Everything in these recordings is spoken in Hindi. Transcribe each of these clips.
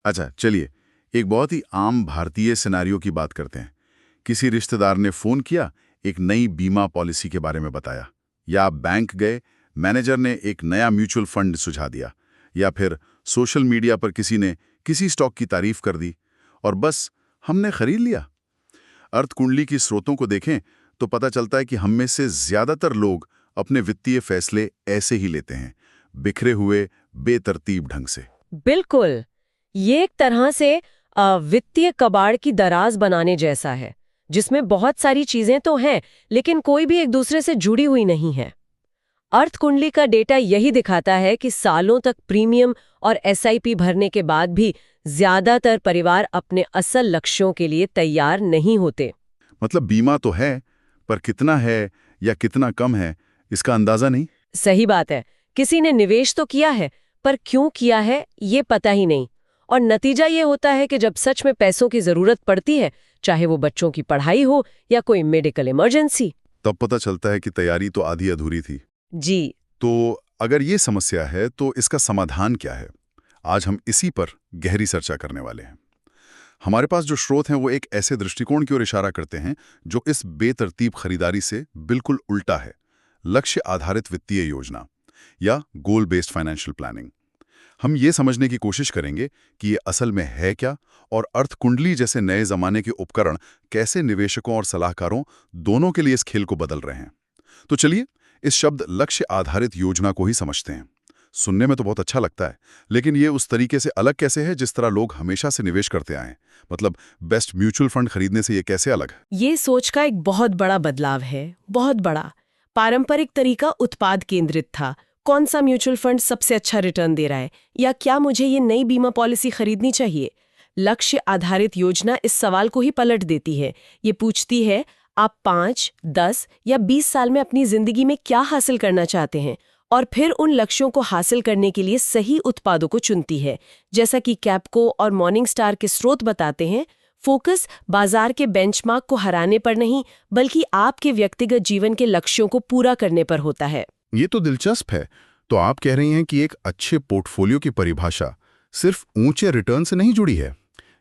अच्छा, चलिए एक बहुत ही आम भारतीय सिनेरियो की बात करते हैं। किसी रिश्तेदार ने फोन किया, एक नई बीमा पॉलिसी के बारे में बताया, या आप बैंक गए, मैनेजर ने एक नया म्यूचुअल फंड सुझा दिया, या फिर सोशल मीडिया पर किसी ने किसी स्टॉक की तारीफ कर दी और बस हमने खरीद लिया। अर्थ कुंडली की स्रोतों को देखें तो पता चलता है कि हम में से ज्यादातर लोग अपने वित्तीय फैसले ऐसे ही लेते हैं, बिखरे हुए, बेतरतीब ढंग से। बिल्कुल। ये एक तरह से वित्तीय कबाड़ की दराज बनाने जैसा है, जिसमें बहुत सारी चीजें तो हैं, लेकिन कोई भी एक दूसरे से जुड़ी हुई नहीं है। अर्थ कुंडली का डेटा यही दिखाता है कि सालों तक प्रीमियम और एसआईपी भरने के बाद भी ज्यादातर परिवार अपने असल लक्ष्यों के लिए तैयार नहीं होते। मतलब बीमा तो है, पर कितना है या कितना कम है, इसका अंदाजा नहीं। सही बात है। किसी ने निवेश तो किया है, पर क्यों किया है ये पता ही नहीं। और नतीजा ये होता है कि जब सच में पैसों की जरूरत पड़ती है, चाहे वो बच्चों की पढ़ाई हो या कोई मेडिकल इमरजेंसी, तब पता चलता है कि तैयारी तो आधी अधूरी थी। जी तो अगर ये समस्या है तो इसका समाधान क्या है? आज हम इसी पर गहरी चर्चा करने वाले हैं। हमारे पास जो स्रोत हैं वो एक ऐसे दृष्टिकोण की ओर इशारा करते हैं जो इस बेतरतीब खरीदारी से बिल्कुल उल्टा है। लक्ष्य आधारित वित्तीय योजना या गोल बेस्ड फाइनेंशियल प्लानिंग। हम ये समझने की कोशिश करेंगे कि ये असल में है क्या, और अर्थ कुंडली जैसे नए जमाने के उपकरण कैसे निवेशकों और सलाहकारों दोनों के लिए इस खेल को बदल रहे हैं। तो चलिए इस शब्द लक्ष्य आधारित योजना को ही समझते हैं। सुनने में तो बहुत अच्छा लगता है, लेकिन ये उस तरीके से अलग कैसे है जिस तरह लोग हमेशा से निवेश करते आए हैं? मतलब बेस्ट म्यूचुअल फंड खरीदने से ये कैसे अलग है? ये सोच का एक बहुत बड़ा बदलाव है, बहुत बड़ा। पारंपरिक तरीका उत्पाद केंद्रित था। कौन सा म्यूचुअल फंड सबसे अच्छा रिटर्न दे रहा है, या क्या मुझे ये नई बीमा पॉलिसी खरीदनी चाहिए? लक्ष्य आधारित योजना इस सवाल को ही पलट देती है। ये पूछती है, आप 5, 10 या 20 साल में अपनी जिंदगी में क्या हासिल करना चाहते हैं, और फिर उन लक्ष्यों को हासिल करने के लिए सही उत्पादों को चुनती है। जैसा कि कैपको और मॉर्निंगस्टार के स्रोत बताते हैं, फोकस बाजार के बेंचमार्क को हराने पर नहीं, बल्कि आपके व्यक्तिगत जीवन के लक्ष्यों को पूरा करने पर होता है। ये तो दिलचस्प है। तो आप कह रही हैं कि एक अच्छे पोर्टफोलियो की परिभाषा सिर्फ ऊंचे रिटर्न से नहीं जुड़ी है।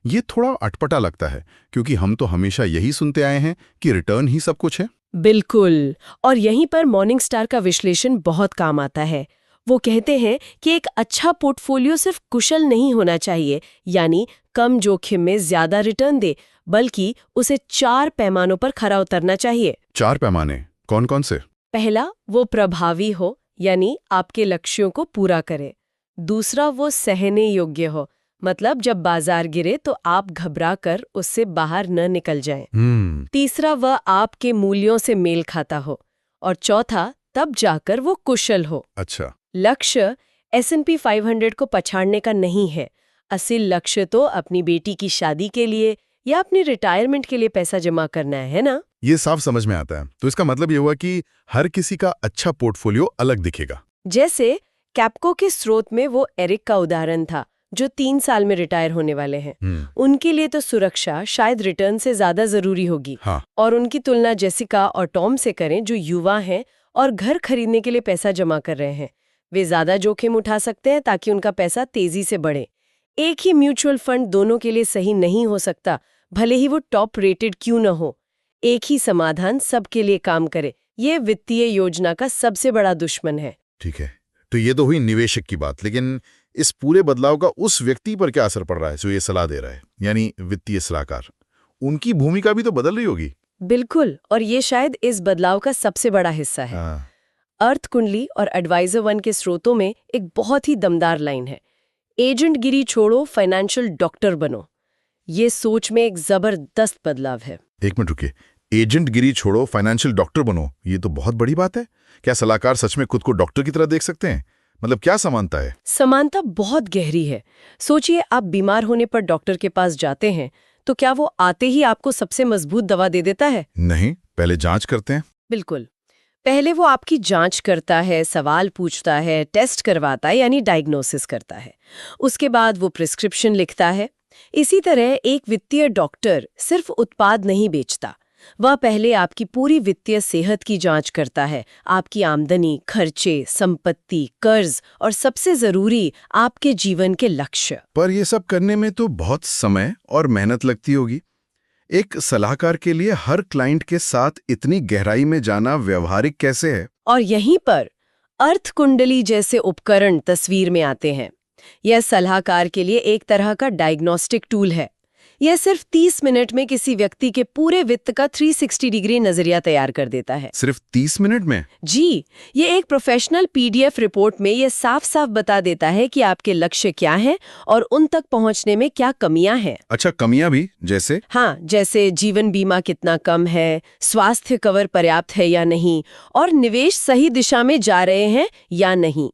ये थोड़ा अटपटा लगता है, क्योंकि हम तो हमेशा यही सुनते आए हैं कि रिटर्न ही सब कुछ है। बिल्कुल। और यहीं पर मॉर्निंगस्टार का विश्लेषण बहुत काम आता है। वो कहते हैं कि एक अच्छा पोर्टफोलियो सिर्फ कुशल नहीं होना चाहिए, यानी कम जोखिम में ज्यादा रिटर्न दे, बल्कि उसे 4 पैमानों पर खरा उतरना चाहिए। 4 पैमाने कौन कौन से? पहला, वो प्रभावी हो, यानी आपके लक्ष्यों को पूरा करे। दूसरा, वो सहने योग्य हो, मतलब जब बाजार गिरे तो आप घबरा कर उससे बाहर न निकल जाएं। तीसरा, वह आपके मूल्यों से मेल खाता हो। और चौथा, तब जाकर वो कुशल हो। अच्छा। लक्ष्य S&P 500 को पछाड़ने का नहीं है। असल लक्ष्य तो अपनी बेटी की शादी के लिए या अपनी रिटायरमेंट के लिए पैसा जमा करना है ना? ये साफ समझ में आता है। तो इसका मतलब ये हुआ कि हर किसी का अच्छा पोर्टफोलियो अलग दिखेगा। जैसे कैपको के स्रोत में वो एरिक का उदाहरण था, जो 3 साल में रिटायर होने वाले हैं। उनके लिए तो सुरक्षा शायद रिटर्न से ज्यादा जरूरी होगी। हाँ। और उनकी तुलना जेसिका और टॉम से करें, जो युवा हैं और घर खरीदने के लिए पैसा जमा कर रहे हैं। वे ज्यादा जोखिम उठा सकते हैं ताकि उनका पैसा तेजी से बढ़े। एक ही म्यूचुअल फंड दोनों के लिए सही नहीं हो सकता, भले ही वो टॉप रेटेड क्यों न हो। एक ही समाधान सबके लिए काम करे, ये वित्तीय योजना का सबसे बड़ा दुश्मन है। ठीक है, तो ये तो हुई निवेशक की बात, लेकिन इस पूरे बदलाव का उस व्यक्ति पर क्या असर पड़ रहा है जो ये सलाह दे रहा है, यानी वित्तीय सलाहकार? उनकी भूमिका भी तो बदल रही होगी। बिल्कुल, और ये शायद इस बदलाव का सबसे बड़ा हिस्सा है। अर्थ कुंडली और एडवाइजर 1 के स्रोतों में एक बहुत ही दमदार लाइन है, एजेंट गिरी छोड़ो, फाइनेंशियल डॉक्टर बनो। ये सोच में एक जबरदस्त बदलाव है। एक मिनट रुकिए, एजेंट गिरी छोड़ो, फाइनेंशियल डॉक्टर बनो, ये तो बहुत बड़ी बात है। क्या सलाहकार सच में खुद को डॉक्टर की तरह देख सकते हैं? मतलब क्या समानता है? समानता बहुत गहरी है। सोचिए, आप बीमार होने पर डॉक्टर के पास जाते हैं, तो क्या वो आते ही आपको सबसे मजबूत दवा दे देता है? नहीं, पहले जांच करते हैं। बिल्कुल। पहले वो आपकी जांच करता है, सवाल पूछता है, टेस्ट करवाता है, यानी डायग्नोसिस करता है। उसके बाद वो प्रिस्क्रिप्शन लिखता है। इसी तरह एक वित्तीय डॉक्टर सिर्फ उत्पाद नहीं बेचता, वह पहले आपकी पूरी वित्तीय सेहत की जांच करता है, आपकी आमदनी, खर्चे, संपत्ति, कर्ज और सबसे जरूरी आपके जीवन के लक्ष्य। पर ये सब करने में तो बहुत समय और मेहनत लगती होगी। एक सलाहकार के लिए हर क्लाइंट के साथ इतनी गहराई में जाना व्यवहारिक कैसे है? और यहीं पर अर्थ कुंडली जैसे उपकरण तस्वीर में आते हैं। यह सलाहकार के लिए एक तरह का डायग्नोस्टिक टूल है। यह सिर्फ 30 मिनट में किसी व्यक्ति के पूरे वित्त का 360 डिग्री नजरिया तैयार कर देता है। सिर्फ 30 मिनट में? जी, ये एक प्रोफेशनल पीडीएफ रिपोर्ट में ये साफ साफ बता देता है कि आपके लक्ष्य क्या हैं और उन तक पहुंचने में क्या कमियां हैं। अच्छा, कमियां भी? जैसे? हाँ, जैसे जीवन बीमा कितना कम है, स्वास्थ्य कवर पर्याप्त है या नहीं, और निवेश सही दिशा में जा रहे हैं या नहीं।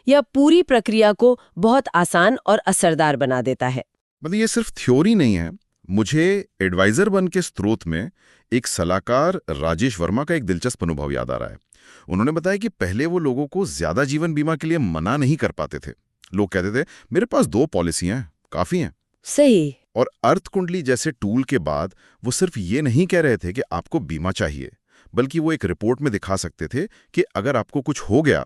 यह पूरी प्रक्रिया को बहुत आसान और असरदार बना देता है। मतलब ये सिर्फ थ्योरी नहीं है। मुझे एडवाइजर वन के स्रोत में एक सलाहकार राजेश वर्मा का एक दिलचस्प अनुभव याद आ रहा है। उन्होंने बताया कि पहले वो लोगों को ज्यादा जीवन बीमा के लिए मना नहीं कर पाते थे। लोग कहते थे मेरे पास 2 पॉलिसियां हैं, काफी हैं। सही। और अर्थ कुंडली जैसे टूल के बाद वो सिर्फ ये नहीं कह रहे थे कि आपको बीमा चाहिए, बल्कि वो एक रिपोर्ट में दिखा सकते थे कि अगर आपको कुछ हो गया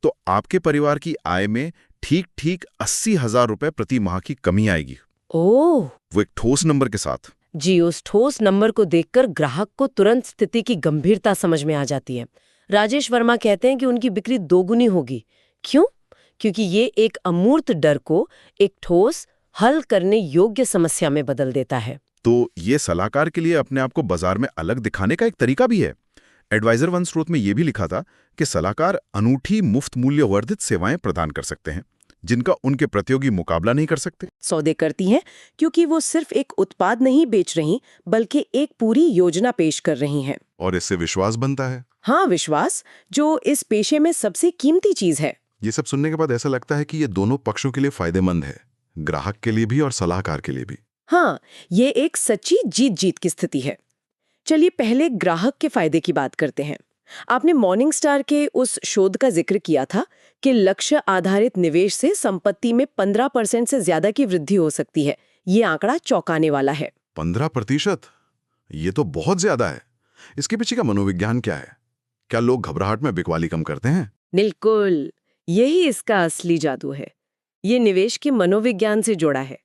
तो आपके परिवार की आय में ठीक ठीक 80,000 रुपए प्रति माह की कमी आएगी। ओह! वो एक ठोस नंबर के साथ। जी, उस ठोस नंबर को देखकर ग्राहक को तुरंत स्थिति की गंभीरता समझ में आ जाती है। राजेश वर्मा कहते हैं कि उनकी बिक्री दोगुनी होगी। क्यों? क्योंकि ये एक अमूर्त डर को एक ठोस, हल करने योग्य समस्या में बदल देता है। तो ये सलाहकार के लिए अपने आप को बाजार में अलग दिखाने का एक तरीका भी है। एडवाइजर वन स्रोत में यह भी लिखा था कि सलाहकार अनूठी मुफ्त मूल्य वर्धित सेवाएं प्रदान कर सकते हैं, जिनका उनके प्रतियोगी मुकाबला नहीं कर सकते। सौदे करती हैं क्योंकि वो सिर्फ एक उत्पाद नहीं बेच रही, बल्कि एक पूरी योजना पेश कर रही हैं। और इससे विश्वास बनता है। हाँ, विश्वास, जो इस पेशे में सबसे कीमती चीज है। ये सब सुनने के बाद ऐसा लगता है कि ये दोनों पक्षों के लिए फायदेमंद है, ग्राहक के लिए भी और सलाहकार के लिए भी। हाँ, ये एक सच्ची जीत जीत की स्थिति है। चलिए पहले ग्राहक के फायदे की बात करते हैं। आपने मॉर्निंग स्टार के उस शोध का जिक्र किया था कि लक्ष्य आधारित निवेश से संपत्ति में 15% से ज्यादा की वृद्धि हो सकती है। ये आंकड़ा चौंकाने वाला है। 15%? ये तो बहुत ज्यादा है। इसके पीछे का मनोविज्ञान क्या है? क्या लोग घबराहट में बिकवाली कम करते हैं? बिल्कुल, यही इसका असली जादू है। ये निवेश के मनोविज्ञान से जुड़ा है।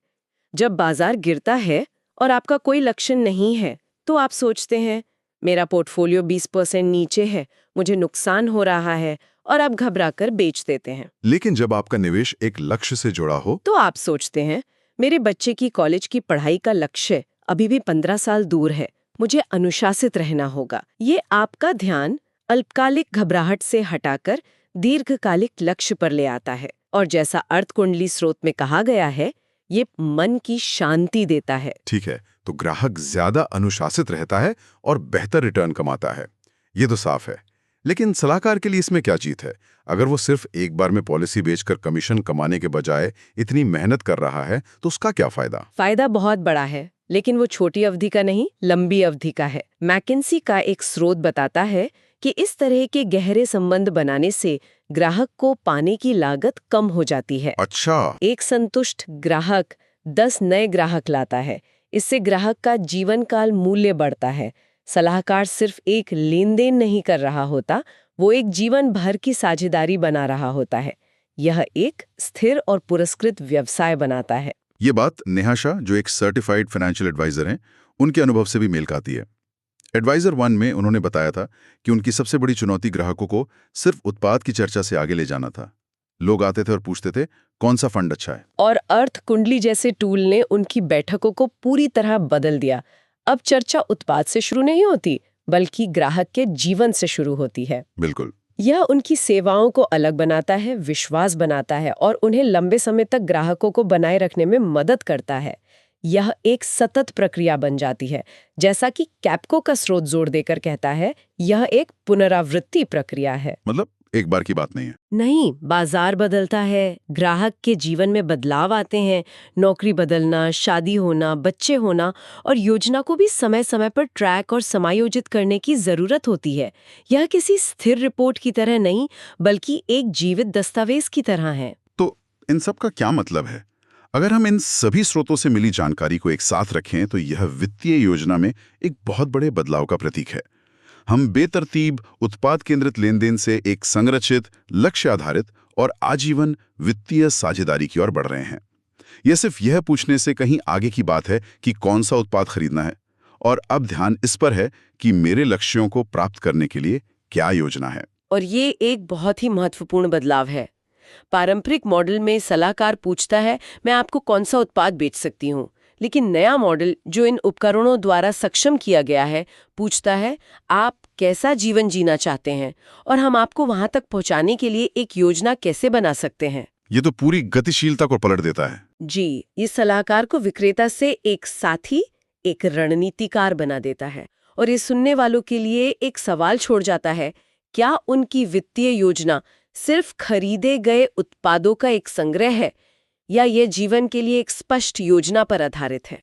जब बाजार गिरता है और आपका कोई लक्ष्य नहीं है, तो आप सोचते हैं मेरा पोर्टफोलियो 20% नीचे है, मुझे नुकसान हो रहा है, और आप घबराकर बेच देते हैं। लेकिन जब आपका निवेश एक लक्ष्य से जुड़ा हो, तो आप सोचते हैं मेरे बच्चे की कॉलेज की पढ़ाई का लक्ष्य अभी भी 15 साल दूर है, मुझे अनुशासित रहना होगा। ये आपका ध्यान अल्पकालिक घबराहट से हटाकर दीर्घकालिक लक्ष्य पर ले आता है। और जैसा अर्थ कुंडली स्रोत में कहा गया है, ये मन की शांति देता है। ठीक है, तो ग्राहक ज्यादा अनुशासित रहता है और बेहतर रिटर्न कमाता है। ये तो साफ है। लेकिन सलाहकार के लिए इसमें क्या जीत है? अगर वो सिर्फ एक बार में पॉलिसी बेचकर कमीशन कमाने के बजाय इतनी मेहनत कर रहा है, तो उसका क्या फायदा? फायदा बहुत बड़ा है, लेकिन वो छोटी अवधि का नहीं, लंबी अवधि का है। मैकेंसी का एक स्रोत बताता है कि इस तरह के गहरे संबंध बनाने से ग्राहक को पाने की लागत कम हो जाती है। अच्छा। एक संतुष्ट ग्राहक 10 नए ग्राहक लाता है। इससे ग्राहक का जीवन काल मूल्य बढ़ता है। सलाहकार सिर्फ एक लेन देन नहीं कर रहा होता, वो एक जीवन भर की साझेदारी बना रहा होता है। यह एक स्थिर और पुरस्कृत व्यवसाय बनाता है। ये बात नेहा शाह, जो एक सर्टिफाइड फाइनेंशियल एडवाइजर हैं, उनके अनुभव से भी मेल खाती है। एडवाइजर वन में उन्होंने बताया था कि उनकी सबसे बड़ी चुनौती ग्राहकों को सिर्फ उत्पाद की चर्चा से आगे ले जाना था। लोग आते थे और पूछते थे कौन सा फंड अच्छा है। और अर्थ कुंडली जैसे टूल ने उनकी बैठकों को पूरी तरह बदल दिया। अब चर्चा उत्पाद से शुरू नहीं होती, बल्कि ग्राहक के जीवन से शुरू होती है। बिल्कुल। यह उनकी सेवाओं को अलग बनाता है, विश्वास बनाता है और उन्हें लंबे समय तक ग्राहकों को बनाए रखने में मदद करता है। यह एक सतत प्रक्रिया बन जाती है। जैसा कि कैप्को का स्रोत जोर देकर कहता है, यह एक पुनरावृत्ति प्रक्रिया है। मतलब एक बार की बात नहीं है। नहीं, बाजार बदलता है, ग्राहक के जीवन में बदलाव आते हैं, नौकरी बदलना, शादी होना, बच्चे होना, और योजना को भी समय समय पर ट्रैक और समायोजित करने की जरूरत होती है। यह किसी स्थिर रिपोर्ट की तरह नहीं, बल्कि एक जीवित दस्तावेज की तरह है। तो इन सब का क्या मतलब है? अगर हम इन सभी स्रोतों से मिली जानकारी को एक साथ रखें तो यह वित्तीय योजना में एक बहुत बड़े बदलाव का प्रतीक है। हम बेतरतीब उत्पाद केंद्रित लेन देन से एक संरचित, लक्ष्य आधारित और आजीवन वित्तीय साझेदारी की ओर बढ़ रहे हैं। यह सिर्फ यह पूछने से कहीं आगे की बात है कि कौन सा उत्पाद खरीदना है, और अब ध्यान इस पर है कि मेरे लक्ष्यों को प्राप्त करने के लिए क्या योजना है। और ये एक बहुत ही महत्वपूर्ण बदलाव है। पारंपरिक मॉडल में सलाहकार पूछता है मैं आपको कौन सा उत्पाद बेच सकती हूँ, लेकिन नया मॉडल जो इन उपकरणों द्वारा सक्षम किया गया है पूछता है आप कैसा जीवन जीना चाहते हैं और हम आपको वहां तक पहुंचाने के लिए एक योजना कैसे बना सकते हैं। ये तो पूरी गतिशीलता को पलट देता है। जी, ये सलाहकार को विक्रेता से एक साथी, एक रणनीतिकार बना देता है और ये सुनने वालों के लिए एक सवाल छोड़ जाता है, क्या उनकी वित्तीय योजना सिर्फ खरीदे गए उत्पादों का एक संग्रह है या ये जीवन के लिए एक स्पष्ट योजना पर आधारित है।